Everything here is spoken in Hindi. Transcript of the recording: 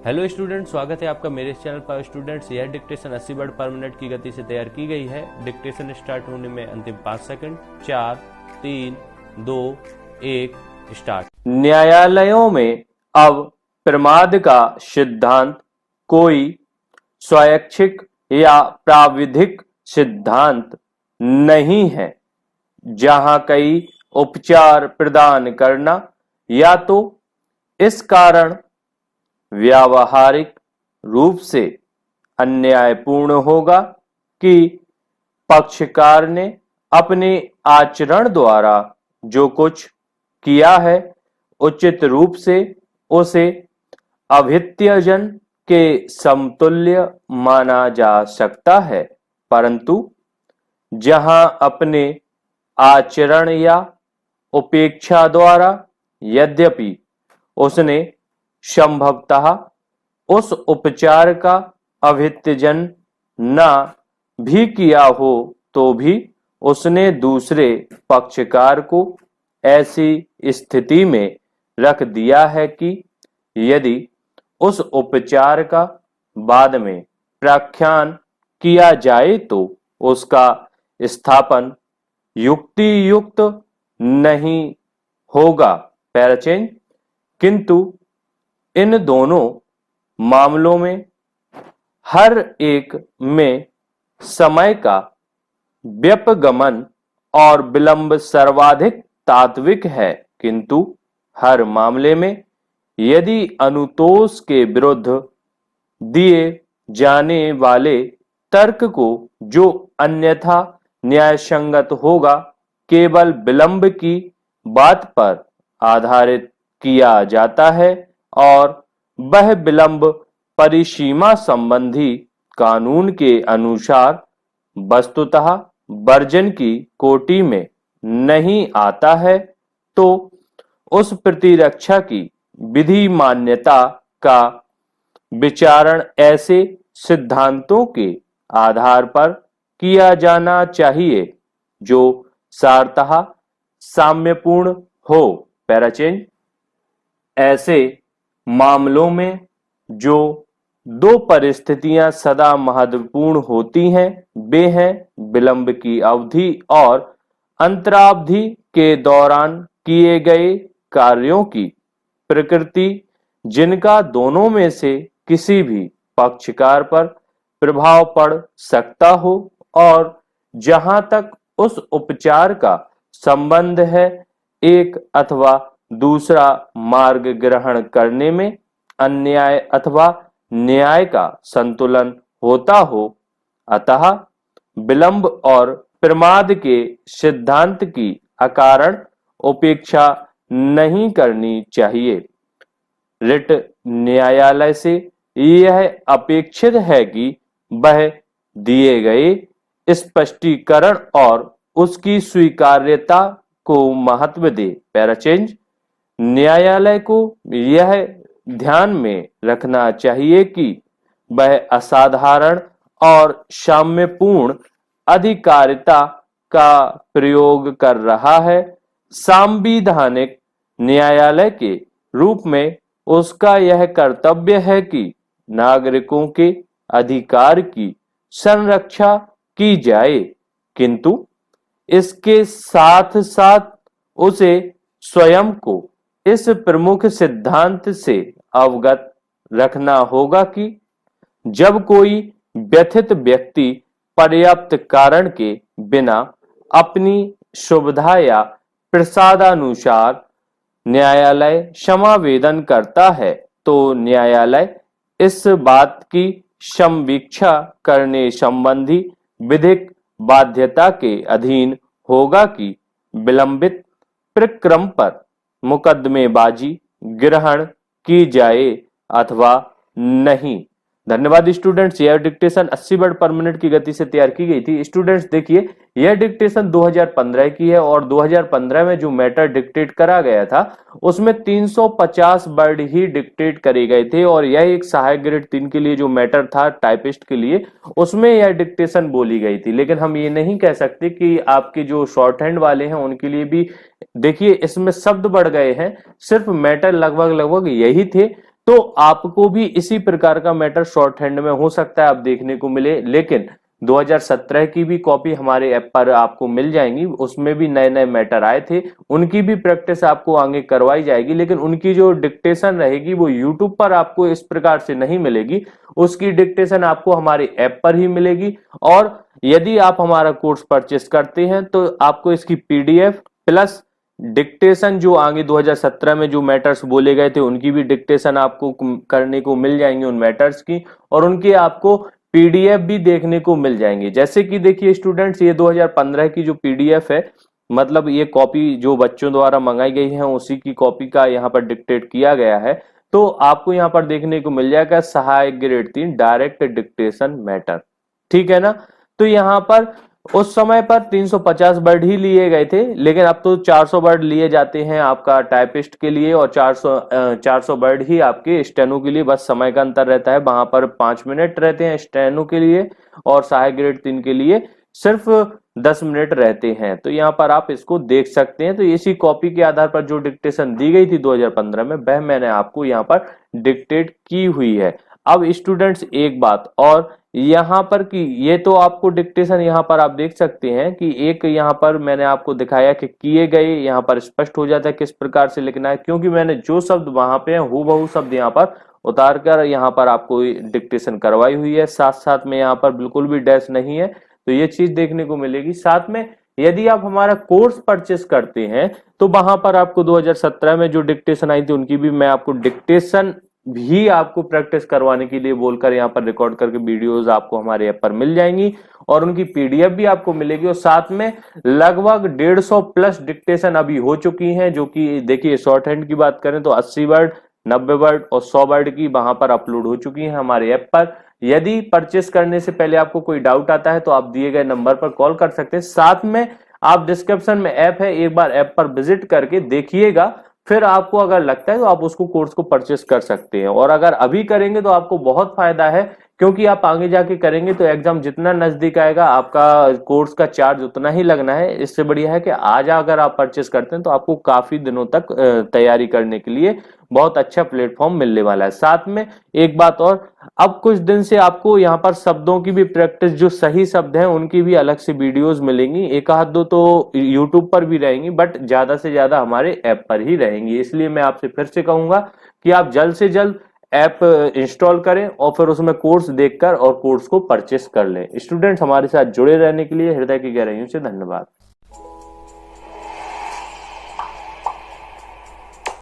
हेलो स्टूडेंट, स्वागत है आपका मेरे चैनल पर। स्टूडेंट्स, यह डिक्टेशन 80 वर्ड पर मिनट की गति से तैयार की गई है। डिक्टेशन स्टार्ट होने में अंतिम 5 सेकंड। 4, 3, 2, 1 स्टार्ट। न्यायालयों में अब प्रमाद का सिद्धांत कोई स्वैच्छिक या प्राविधिक सिद्धांत नहीं है, जहां कई उपचार प्रदान करना या तो इस कारण व्यावहारिक रूप से अन्यायपूर्ण होगा कि पक्षकार ने अपने आचरण द्वारा जो कुछ किया है उचित रूप से उसे अभित्यजन के समतुल्य माना जा सकता है, परंतु जहां अपने आचरण या उपेक्षा द्वारा यद्यपि उसने संभवतः उस उपचार का अभित्यजन न भी किया हो, तो भी उसने दूसरे पक्षकार को ऐसी स्थिति में रख दिया है कि यदि उस उपचार का बाद में प्रख्यान किया जाए तो उसका स्थापन युक्ति युक्त नहीं होगा। पैराचेंज। किंतु इन दोनों मामलों में हर एक में समय का व्यपगमन और विलंब सर्वाधिक तात्विक है, किंतु हर मामले में यदि अनुतोष के विरुद्ध दिए जाने वाले तर्क को जो अन्यथा न्यायसंगत होगा केवल विलंब की बात पर आधारित किया जाता है और वह विलंब परिसीमा संबंधी कानून के अनुसार वस्तुतः वर्जन की कोटि में नहीं आता है, तो उस प्रतिरक्षा की विधि मान्यता का विचारण ऐसे सिद्धांतों के आधार पर किया जाना चाहिए जो सारतः साम्यपूर्ण हो। पैराचेंज। ऐसे मामलों में जो दो परिस्थितियां सदा महत्वपूर्ण होती हैं, वे हैं विलंब की अवधि और अंतरावधि के दौरान किए गए कार्यों की प्रकृति, जिनका दोनों में से किसी भी पक्षकार पर प्रभाव पड़ सकता हो, और जहां तक उस उपचार का संबंध है एक अथवा दूसरा मार्ग ग्रहण करने में अन्याय अथवा न्याय का संतुलन होता हो। अतः विलंब और प्रमाद के सिद्धांत की अकारण उपेक्षा नहीं करनी चाहिए। रिट न्यायालय से यह अपेक्षित है कि वह दिए गए स्पष्टीकरण और उसकी स्वीकार्यता को महत्व दे। पैराचेंज। न्यायालय को यह ध्यान में रखना चाहिए कि वह असाधारण और साम्यपूर्ण अधिकारिता का प्रयोग कर रहा है। सांविधानिक न्यायालय के रूप में उसका यह कर्तव्य है कि नागरिकों के अधिकार की संरक्षा की जाए, किंतु इसके साथ साथ उसे स्वयं को इस प्रमुख सिद्धांत से अवगत रखना होगा कि जब कोई व्यथित व्यक्ति पर्याप्त कारण के बिना अपनी सुविधा या प्रसादानुसार न्यायालय समावेदन करता है, तो न्यायालय इस बात की समीक्षा करने संबंधी विधिक बाध्यता के अधीन होगा कि विलंबित प्रक्रम पर मुकदमेबाजी ग्रहण की जाए अथवा नहीं। धन्यवाद स्टूडेंट्स। यह डिक्टेशन 80 वर्ड पर मिनट की गति से तैयार की गई थी। स्टूडेंट्स देखिए, यह डिक्टेशन 2015 की है और 2015 में जो मैटर डिक्टेट करा गया था उसमें 350 वर्ड ही डिक्टेट करे गए थे, और यह एक सहायक ग्रेड 3 के लिए जो मैटर था टाइपिस्ट के लिए, उसमें यह डिक्टेशन बोली गई थी। लेकिन हम ये नहीं कह सकते कि आपके जो शॉर्ट हैंड वाले हैं उनके लिए भी देखिए इसमें शब्द बढ़ गए हैं, सिर्फ मैटर लगभग यही थे तो आपको भी इसी प्रकार का मैटर शॉर्ट हैंड में हो सकता है आप देखने को मिले, लेकिन 2017 की भी कॉपी हमारे ऐप पर आपको मिल जाएंगी, उसमें भी नए नए मैटर आए थे, उनकी भी प्रैक्टिस आपको आगे करवाई जाएगी, लेकिन उनकी जो डिक्टेशन रहेगी वो यूट्यूब पर आपको इस प्रकार से नहीं मिलेगी, उसकी डिक्टेशन आपको हमारे ऐप पर ही मिलेगी। और यदि आप हमारा कोर्स परचेस करते हैं तो आपको इसकी पीडीएफ प्लस डिक्टेशन जो आगे 2017 में जो मैटर्स बोले गए थे उनकी भी डिक्टेशन आपको करने को मिल जाएंगे उन मैटर्स की, और उनके आपको पीडीएफ भी देखने को मिल जाएंगे। जैसे कि देखिए स्टूडेंट्स, ये 2015 की जो पीडीएफ है, मतलब ये कॉपी जो बच्चों द्वारा मंगाई गई है उसी की कॉपी का यहाँ पर डिक्टेट किया गया है। तो आपको यहाँ पर देखने को मिल जाएगा सहायक ग्रेड 3 डायरेक्ट डिक्टेशन मैटर, ठीक है ना। तो यहाँ पर उस समय पर 350 वर्ड ही लिए गए थे, लेकिन अब तो 400 वर्ड लिए जाते हैं आपका टाइपिस्ट के लिए, और 400 वर्ड ही आपके स्टेनो के लिए, बस समय का अंतर रहता है, वहां पर 5 मिनट रहते हैं स्टेनो के लिए और सहायक ग्रेड 3 के लिए सिर्फ 10 मिनट रहते हैं। तो यहाँ पर आप इसको देख सकते हैं। तो इसी कॉपी के आधार पर जो डिक्टेशन दी गई थी 2015 में, वह मैंने आपको यहाँ पर डिक्टेट की हुई है। अब स्टूडेंट्स एक बात और यहाँ पर कि ये तो आपको डिक्टेशन यहाँ पर आप देख सकते हैं कि एक यहाँ पर मैंने आपको दिखाया कि किए गए, यहाँ पर स्पष्ट हो जाता है किस प्रकार से लिखना है, क्योंकि मैंने जो शब्द वहां पे है हूबहू शब्द यहाँ पर उतार कर यहाँ पर आपको डिक्टेशन करवाई हुई है। साथ साथ में यहाँ पर बिल्कुल भी डैश नहीं है, तो ये चीज देखने को मिलेगी। साथ में यदि आप हमारा कोर्स परचेस करते हैं तो वहां पर आपको 2017 में जो डिक्टेशन आई थी उनकी भी मैं आपको डिक्टेशन भी आपको प्रैक्टिस करवाने के लिए बोलकर यहाँ पर रिकॉर्ड करके वीडियोस आपको हमारे ऐप पर मिल जाएंगी, और उनकी पीडीएफ भी आपको मिलेगी। और साथ में लगभग 150 प्लस डिक्टेशन अभी हो चुकी हैं, जो कि देखिए शॉर्ट हैंड की बात करें तो 80 वर्ड, 90 वर्ड और 100 वर्ड की वहां पर अपलोड हो चुकी है हमारे ऐप पर। यदि परचेस करने से पहले आपको कोई डाउट आता है तो आप दिए गए नंबर पर कॉल कर सकते हैं। साथ में आप डिस्क्रिप्शन में ऐप है, एक बार ऐप पर विजिट करके देखिएगा, फिर आपको अगर लगता है तो आप उसको कोर्स को परचेस कर सकते हैं। और अगर अभी करेंगे तो आपको बहुत फायदा है, क्योंकि आप आगे जाके करेंगे तो एग्जाम जितना नजदीक आएगा आपका कोर्स का चार्ज उतना ही लगना है। इससे बढ़िया है कि आज अगर आप परचेस करते हैं तो आपको काफी दिनों तक तैयारी करने के लिए बहुत अच्छा प्लेटफॉर्म मिलने वाला है। साथ में एक बात और, अब कुछ दिन से आपको यहाँ पर शब्दों की भी प्रैक्टिस, जो सही शब्द हैं उनकी भी अलग से वीडियोस मिलेंगी, एक आध दो तो यूट्यूब पर भी रहेंगी, बट ज्यादा से ज्यादा हमारे ऐप पर ही रहेंगी। इसलिए मैं आपसे फिर से कहूंगा कि आप जल्द से जल्द ऐप इंस्टॉल करें और फिर उसमें कोर्स देखकर और कोर्स को परचेस कर लें। स्टूडेंट्स, हमारे साथ जुड़े रहने के लिए हृदय की गहराइयों से धन्यवाद।